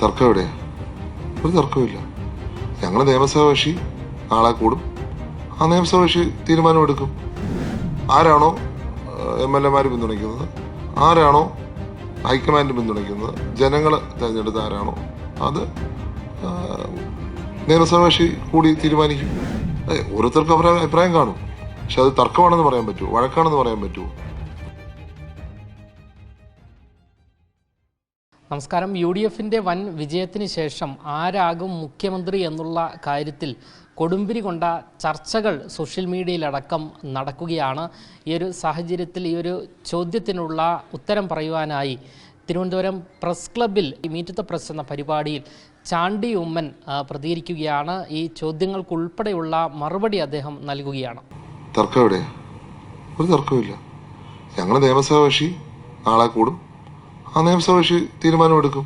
തർക്കം എവിടെയാ? ഒരു തർക്കമില്ല. ഞങ്ങൾ നിയമസഭാ കക്ഷി നാളെ കൂടും. ആ നിയമസഭാ കക്ഷി തീരുമാനമെടുക്കും. ആരാണോ MLA പിന്തുണയ്ക്കുന്നത്, ആരാണോ ഹൈക്കമാൻഡ് പിന്തുണയ്ക്കുന്നത്, ജനങ്ങൾ തിരഞ്ഞെടുത്ത ആരാണോ അത് നിയമസഭാ കക്ഷി കൂടി തീരുമാനിക്കും. ഓരോരുത്തർക്കും അവരുടെ അഭിപ്രായം കാണും. പക്ഷെ അത് തർക്കമാണെന്ന് പറയാൻ പറ്റുമോ? വഴക്കാണെന്ന് പറയാൻ പറ്റുമോ? നമസ്കാരം. UDFന്റെ വൻ വിജയത്തിന് ശേഷം ആരാകും മുഖ്യമന്ത്രി എന്നുള്ള കാര്യത്തിൽ കൊടുമ്പിരി കൊണ്ട ചർച്ചകൾ സോഷ്യൽ മീഡിയയിലടക്കം നടക്കുകയാണ്. ഈ ഒരു സാഹചര്യത്തിൽ ഈ ഒരു ചോദ്യത്തിനുള്ള ഉത്തരം പറയുവാനായി തിരുവനന്തപുരം പ്രസ് ക്ലബ്ബിൽ മീറ്റ് ദ പ്രസ് എന്ന പരിപാടിയിൽ ചാണ്ടി ഉമ്മൻ പ്രതികരിക്കുകയാണ്. ഈ ചോദ്യങ്ങൾക്കുൾപ്പെടെയുള്ള മറുപടി അദ്ദേഹം നൽകുകയാണ്. തർക്കം എവിടെയാ? ഒരു തർക്കമില്ല. ഞങ്ങൾ നിയമസഭാ കക്ഷി നാളെ കൂടും. ആ നിയമസഭാ കക്ഷി തീരുമാനമെടുക്കും.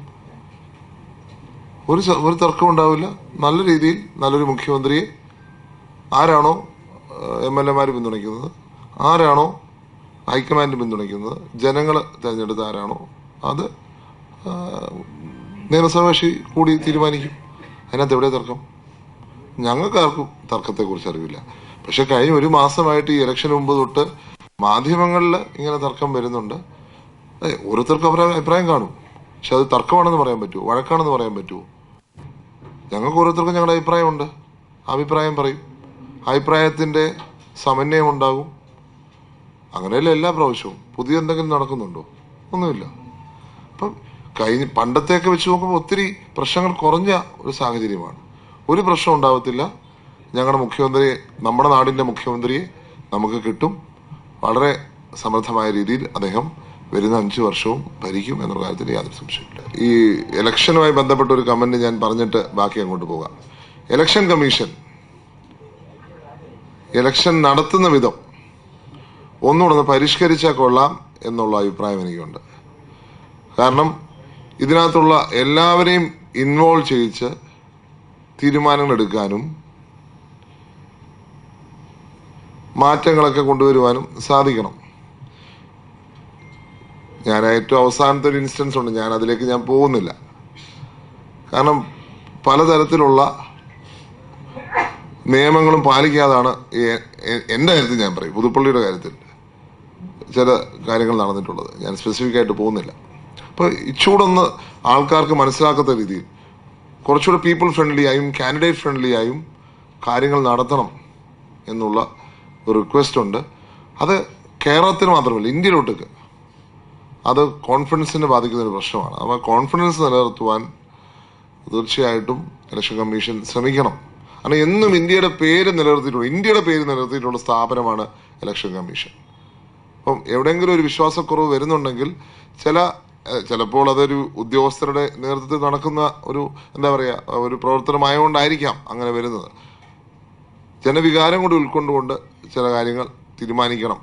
ഒരു തർക്കം ഉണ്ടാവില്ല. നല്ല രീതിയിൽ നല്ലൊരു മുഖ്യമന്ത്രിയെ ആരാണോ MLA പിന്തുണയ്ക്കുന്നത്, ആരാണോ ഹൈക്കമാൻഡ് പിന്തുണയ്ക്കുന്നത്, ജനങ്ങൾ തിരഞ്ഞെടുത്ത ആരാണോ അത് നിയമസഭാ കക്ഷി കൂടി തീരുമാനിക്കും. അതിനകത്ത് എവിടെ തർക്കം? ഞങ്ങൾക്കാർക്കും തർക്കത്തെക്കുറിച്ച് അറിവില്ല. പക്ഷെ കഴിഞ്ഞ ഒരു മാസമായിട്ട് ഈ ഇലക്ഷന് മുമ്പ് തൊട്ട് മാധ്യമങ്ങളിൽ ഇങ്ങനെ തർക്കം വരുന്നുണ്ട്. ഓരോരുത്തർക്കും അവരുടെ അഭിപ്രായം കാണും. പക്ഷെ അത് തർക്കമാണെന്ന് പറയാൻ പറ്റുമോ? വഴക്കാണെന്ന് പറയാൻ പറ്റുമോ? ഞങ്ങൾക്ക് ഓരോരുത്തർക്കും ഞങ്ങളുടെ അഭിപ്രായമുണ്ട്. അഭിപ്രായം പറയും. അഭിപ്രായത്തിന്റെ സമന്വയം ഉണ്ടാകും. അങ്ങനെയല്ല എല്ലാ പ്രാവശ്യവും. പുതിയ എന്തെങ്കിലും നടക്കുന്നുണ്ടോ? ഒന്നുമില്ല. അപ്പം പണ്ടത്തെയൊക്കെ വെച്ച് നോക്കുമ്പോൾ ഒത്തിരി പ്രശ്നങ്ങൾ കുറഞ്ഞ ഒരു സാഹചര്യമാണ്. ഒരു പ്രശ്നം ഉണ്ടാവത്തില്ല. ഞങ്ങളുടെ മുഖ്യമന്ത്രിയെ, നമ്മുടെ നാടിന്റെ മുഖ്യമന്ത്രിയെ നമുക്ക് കിട്ടും. വളരെ സമർത്ഥമായ രീതിയിൽ അദ്ദേഹം വരുന്ന 5 വർഷവും ഭരിക്കും എന്നുള്ള കാര്യത്തിൽ യാതൊരു സംശയമില്ല. ഈ ഇലക്ഷനുമായി ബന്ധപ്പെട്ട ഒരു കമന്റ് ഞാൻ പറഞ്ഞിട്ട് ബാക്കി അങ്ങോട്ട് പോകാം. ഇലക്ഷൻ കമ്മീഷൻ ഇലക്ഷൻ നടത്തുന്ന വിധം ഒന്നുകൂടെ പരിഷ്കരിച്ചാൽ കൊള്ളാം എന്നുള്ള അഭിപ്രായം എനിക്കുണ്ട്. കാരണം ഇതിനകത്തുള്ള എല്ലാവരെയും ഇൻവോൾവ് ചെയ്യിച്ച് തീരുമാനങ്ങൾ എടുക്കാനും മാറ്റങ്ങളൊക്കെ കൊണ്ടുവരുവാനും സാധിക്കണം. ഞാൻ ഏറ്റവും അവസാനത്തെ ഒരു ഇൻസ്റ്റൻസ് ഉണ്ട്. ഞാൻ അതിലേക്ക് പോകുന്നില്ല. കാരണം പലതരത്തിലുള്ള നിയമങ്ങളും പാലിക്കാതാണ് എൻ്റെ കാര്യത്തിൽ ഞാൻ പറയും. പുതുപ്പള്ളിയുടെ കാര്യത്തിൽ ചില കാര്യങ്ങൾ നടന്നിട്ടുള്ളത്. ഞാൻ സ്പെസിഫിക് ആയിട്ട് പോകുന്നില്ല. അപ്പോൾ ഇച്ചൂടൊന്ന് ആൾക്കാർക്ക് മനസ്സിലാക്കാത്ത രീതിയിൽ കുറച്ചുകൂടെ പീപ്പിൾ ഫ്രണ്ട്ലി ആയും കാൻഡിഡേറ്റ് ഫ്രണ്ട്ലി ആയും കാര്യങ്ങൾ നടത്തണം എന്നുള്ള ഒരു റിക്വസ്റ്റ് ഉണ്ട്. അത് കേരളത്തിന് മാത്രമല്ല, ഇന്ത്യയിലോട്ടേക്ക് അത് കോൺഫിഡൻസിനെ ബാധിക്കുന്ന ഒരു പ്രശ്നമാണ്. അപ്പോൾ കോൺഫിഡൻസ് നിലനിർത്തുവാൻ തീർച്ചയായിട്ടും ഇലക്ഷൻ കമ്മീഷൻ ശ്രമിക്കണം. കാരണം എന്നും ഇന്ത്യയുടെ പേര് നിലനിർത്തിയിട്ടുള്ള സ്ഥാപനമാണ് ഇലക്ഷൻ കമ്മീഷൻ. അപ്പം എവിടെയെങ്കിലും ഒരു വിശ്വാസക്കുറവ് വരുന്നുണ്ടെങ്കിൽ ചിലപ്പോൾ അതൊരു ഉദ്യോഗസ്ഥരുടെ നേതൃത്വത്തിൽ നടക്കുന്ന ഒരു ഒരു പ്രവർത്തനമായതുകൊണ്ടായിരിക്കാം അങ്ങനെ വരുന്നത്. ജനവികാരം കൂടി ഉൾക്കൊണ്ടുകൊണ്ട് ചില കാര്യങ്ങൾ തീരുമാനിക്കണം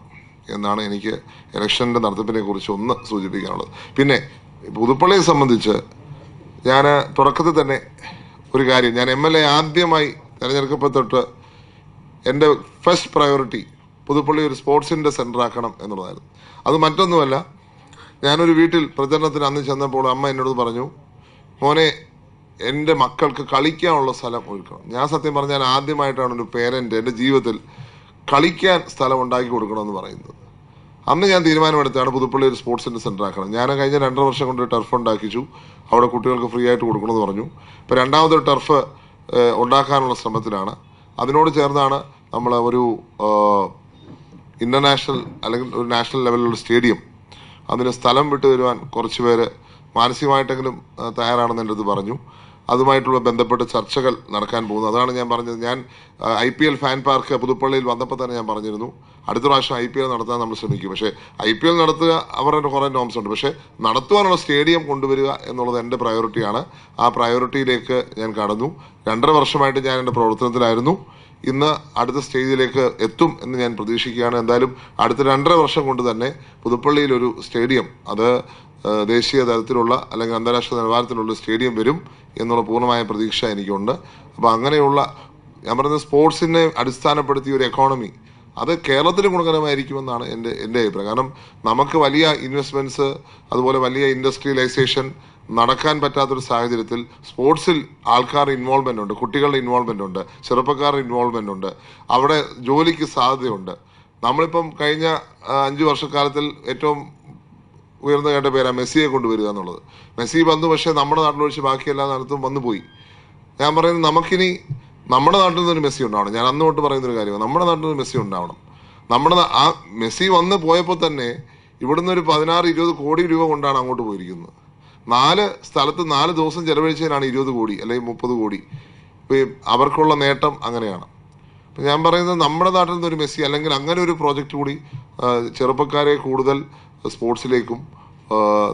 എന്നാണ് എനിക്ക് ഇലക്ഷൻ്റെ നടത്തിപ്പിനെ കുറിച്ച് ഒന്ന് സൂചിപ്പിക്കാനുള്ളത്. പിന്നെ പുതുപ്പള്ളിയെ സംബന്ധിച്ച് ഞാൻ തുടക്കത്തിൽ തന്നെ ഒരു കാര്യം, ഞാൻ MLA ആദ്യമായി തിരഞ്ഞെടുക്കപ്പെട്ട എൻ്റെ ഫസ്റ്റ് പ്രയോറിറ്റി പുതുപ്പള്ളി ഒരു സ്പോർട്സിൻ്റെ സെൻ്റർ ആക്കണം എന്നുള്ളതായിരുന്നു. അത് മറ്റൊന്നുമല്ല, ഞാനൊരു വീട്ടിൽ പ്രചരണത്തിന് അന്ന് ചെന്നപ്പോൾ അമ്മ എന്നോട് പറഞ്ഞു, മോനെ എൻ്റെ മക്കൾക്ക് കളിക്കാനുള്ള സ്ഥലം ഒരുക്കണം. ഞാൻ സത്യം പറഞ്ഞാൽ ആദ്യമായിട്ടാണ് ഒരു പേരൻ്റ് എൻ്റെ ജീവിതത്തിൽ കളിക്കാൻ സ്ഥലം ഉണ്ടാക്കി കൊടുക്കണമെന്ന് പറയുന്നത്. അന്ന് ഞാൻ തീരുമാനമെടുത്താണ് പുതുപ്പള്ളി ഒരു സ്പോർട്സിൻ്റെ സെൻ്റർ ആക്കണം. ഞാൻ കഴിഞ്ഞ 2.5 വർഷം കൊണ്ട് ടർഫ് ഉണ്ടാക്കിച്ചു. അവിടെ കുട്ടികൾക്ക് ഫ്രീ ആയിട്ട് കൊടുക്കണമെന്ന് പറഞ്ഞു. ഇപ്പോൾ രണ്ടാമതൊരു ടർഫ് ഉണ്ടാക്കാനുള്ള ശ്രമത്തിലാണ്. അതിനോട് ചേർന്നാണ് നമ്മൾ ഒരു ഇന്റർനാഷണൽ അല്ലെങ്കിൽ ഒരു നാഷണൽ ലെവലിലുള്ള സ്റ്റേഡിയം, അതിന് സ്ഥലം വിട്ടു തരുവാൻ കുറച്ച് പേര് മാനസികമായിട്ടെങ്കിലും തയ്യാറാണെന്ന് എൻ്റെ അടുത്ത് പറഞ്ഞു. അതുമായിട്ടുള്ള ബന്ധപ്പെട്ട് ചർച്ചകൾ നടക്കാൻ പോകുന്നു. അതാണ് ഞാൻ പറഞ്ഞത്. ഞാൻ IPL ഫാൻ പാർക്ക് പുതുപ്പള്ളിയിൽ വന്നപ്പോൾ തന്നെ ഞാൻ പറഞ്ഞിരുന്നു, അടുത്ത പ്രാവശ്യം IPL നടത്താൻ നമ്മൾ ശ്രമിക്കും. പക്ഷേ IPL നടത്തുക അവരുടെ കുറേ നോംസ് ഉണ്ട്. പക്ഷേ നടത്തുവാനുള്ള സ്റ്റേഡിയം കൊണ്ടുവരിക എന്നുള്ളത് എൻ്റെ പ്രയോറിറ്റിയാണ്. ആ പ്രയോറിറ്റിയിലേക്ക് ഞാൻ കടന്നു. 2.5 വർഷമായിട്ട് ഞാൻ എൻ്റെ പ്രവർത്തനത്തിലായിരുന്നു. ഇന്ന് അടുത്ത സ്റ്റേജിലേക്ക് എത്തും എന്ന് ഞാൻ പ്രതീക്ഷിക്കുകയാണ്. എന്തായാലും അടുത്ത 2.5 വർഷം കൊണ്ട് തന്നെ പുതുപ്പള്ളിയിൽ ഒരു സ്റ്റേഡിയം, അത് ദേശീയ തലത്തിലുള്ള അല്ലെങ്കിൽ അന്താരാഷ്ട്ര നിലവാരത്തിലുള്ള സ്റ്റേഡിയം വരും എന്നുള്ള പൂർണ്ണമായ പ്രതീക്ഷ എനിക്കുണ്ട്. അപ്പോൾ അങ്ങനെയുള്ള ഞാൻ പറയുന്നത് സ്പോർട്സിനെ അടിസ്ഥാനപ്പെടുത്തിയ ഒരു എക്കോണമി അത് കേരളത്തിന് ഗുണകരമായിരിക്കുമെന്നാണ് എൻ്റെ അഭിപ്രായം. കാരണം നമുക്ക് വലിയ ഇൻവെസ്റ്റ്മെൻറ്റ്സ്, അതുപോലെ വലിയ ഇൻഡസ്ട്രിയലൈസേഷൻ, നടക്കാൻ പറ്റാത്തൊരു സാഹചര്യത്തിൽ സ്പോർട്സിൽ ആൾക്കാർ ഇൻവോൾവ്മെന്റ് ഉണ്ട്, കുട്ടികളുടെ ഇൻവോൾവ്മെന്റ് ഉണ്ട്, ചെറുപ്പക്കാരുടെ ഇൻവോൾവ്മെന്റ് ഉണ്ട്, അവിടെ ജോലിക്ക് സാധ്യതയുണ്ട്. നമ്മളിപ്പം കഴിഞ്ഞ 5 വർഷക്കാലത്തിൽ ഏറ്റവും ഉയർന്നു കേട്ട പേരാണ് മെസ്സിയെ കൊണ്ടുവരിക എന്നുള്ളത്. മെസ്സി വന്നു, പക്ഷേ നമ്മുടെ നാട്ടിലൊഴിച്ച് ബാക്കി എല്ലാ നാട്ടിലും വന്നു പോയി. ഞാൻ പറയുന്നത് നമുക്കിനി നമ്മുടെ നാട്ടിൽ നിന്നൊരു മെസ്സി ഉണ്ടാവണം. ഞാൻ അന്ന് തൊട്ട് പറയുന്നൊരു കാര്യമാണ്, നമ്മുടെ നാട്ടിൽ നിന്ന് മെസ്സി ഉണ്ടാവണം. ആ മെസ്സി വന്ന് പോയപ്പോൾ തന്നെ ഇവിടുന്ന് ഒരു 16-20 കോടി രൂപ കൊണ്ടാണ് അങ്ങോട്ട് പോയിരിക്കുന്നത്. 4 സ്ഥലത്ത് 4 ദിവസം ചെലവഴിച്ചതിനാണ് 20 കോടി അല്ലെങ്കിൽ 30 കോടി. ഇപ്പം അവർക്കുള്ള നേട്ടം അങ്ങനെയാണ്. അപ്പം ഞാൻ പറയുന്നത് നമ്മുടെ നാട്ടിൽ നിന്നൊരു മെസ്സി അല്ലെങ്കിൽ അങ്ങനെ ഒരു പ്രോജക്റ്റ് കൂടി ചെറുപ്പക്കാരെ കൂടുതൽ സ്പോർട്സിലേക്കും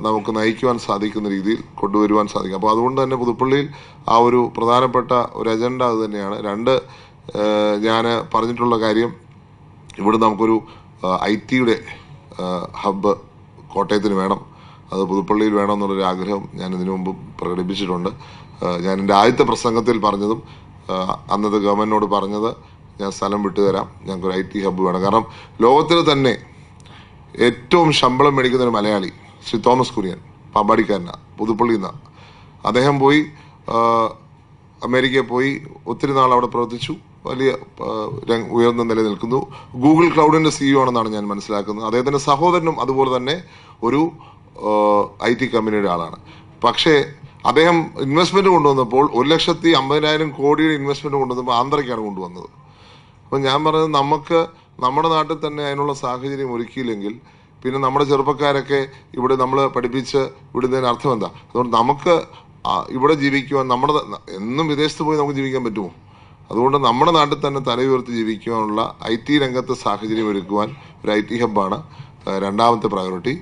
നമുക്ക് നയിക്കുവാൻ സാധിക്കുന്ന രീതിയിൽ കൊണ്ടുവരുവാൻ സാധിക്കും. അപ്പോൾ അതുകൊണ്ട് തന്നെ പുതുപ്പള്ളിയിൽ ആ ഒരു പ്രധാനപ്പെട്ട ഒരു അജണ്ട അത് തന്നെയാണ്. 2, ഞാൻ പറഞ്ഞിട്ടുള്ള കാര്യം, ഇവിടെ നമുക്കൊരു IT-യുടെ ഹബ്ബ് കോട്ടയത്തിന് വേണം, അത് പുതുപ്പള്ളിയിൽ വേണം എന്നുള്ളൊരു ആഗ്രഹം ഞാൻ ഇതിനു മുമ്പ് പ്രകടിപ്പിച്ചിട്ടുണ്ട്. ഞാൻ എൻ്റെ ആദ്യത്തെ പ്രസംഗത്തിൽ പറഞ്ഞതും അന്നത്തെ ഗവൺമെൻറ്റിനോട് പറഞ്ഞത്, ഞാൻ സ്ഥലം വിട്ടുതരാം, ഞങ്ങൾക്കൊരു IT ഹബ്ബ് വേണം. കാരണം ലോകത്തിൽ തന്നെ ഏറ്റവും ശമ്പളം മേടിക്കുന്ന ഒരു മലയാളി ശ്രീ തോമസ് കുര്യൻ, പാമ്പാടിക്കാരനാണ്, പുതുപ്പള്ളിയിൽ നിന്നാണ്. അദ്ദേഹം പോയി അമേരിക്കയിൽ പോയി ഒത്തിരി നാൾ അവിടെ പ്രവർത്തിച്ചു, വലിയ ഉയർന്ന നില നിൽക്കുന്നു. ഗൂഗിൾ ക്ലൗഡിൻ്റെ CEO ആണെന്നാണ് ഞാൻ മനസ്സിലാക്കുന്നത്. അദ്ദേഹത്തിൻ്റെ സഹോദരനും അതുപോലെ തന്നെ ഒരു IT കമ്പനിയുടെ ആളാണ്. പക്ഷേ അദ്ദേഹം ഇൻവെസ്റ്റ്മെന്റ് കൊണ്ടുവന്നപ്പോൾ 1,50,000 കോടിയുടെ ഇൻവെസ്റ്റ്മെന്റ് കൊണ്ടുവന്നപ്പോൾ ആന്ധ്രയ്ക്കാണ് കൊണ്ടുവന്നത്. അപ്പം ഞാൻ പറയുന്നത്, നമുക്ക് നമ്മുടെ നാട്ടിൽ തന്നെ അതിനുള്ള സാഹചര്യം ഒരുക്കിയില്ലെങ്കിൽ പിന്നെ നമ്മുടെ ചെറുപ്പക്കാരൊക്കെ ഇവിടെ നമ്മൾ പഠിപ്പിച്ച് വിടുന്നതിന് അർത്ഥം എന്താ? അതുകൊണ്ട് നമുക്ക് ഇവിടെ ജീവിക്കുവാൻ, എന്നും വിദേശത്ത് പോയി നമുക്ക് ജീവിക്കാൻ പറ്റുമോ? അതുകൊണ്ട് നമ്മുടെ നാട്ടിൽ തന്നെ തലയുയർത്തി ജീവിക്കുവാനുള്ള IT രംഗത്ത് സാഹചര്യം ഒരുക്കുവാൻ ഒരു IT ഹബ്ബാണ് രണ്ടാമത്തെ പ്രയോറിറ്റി.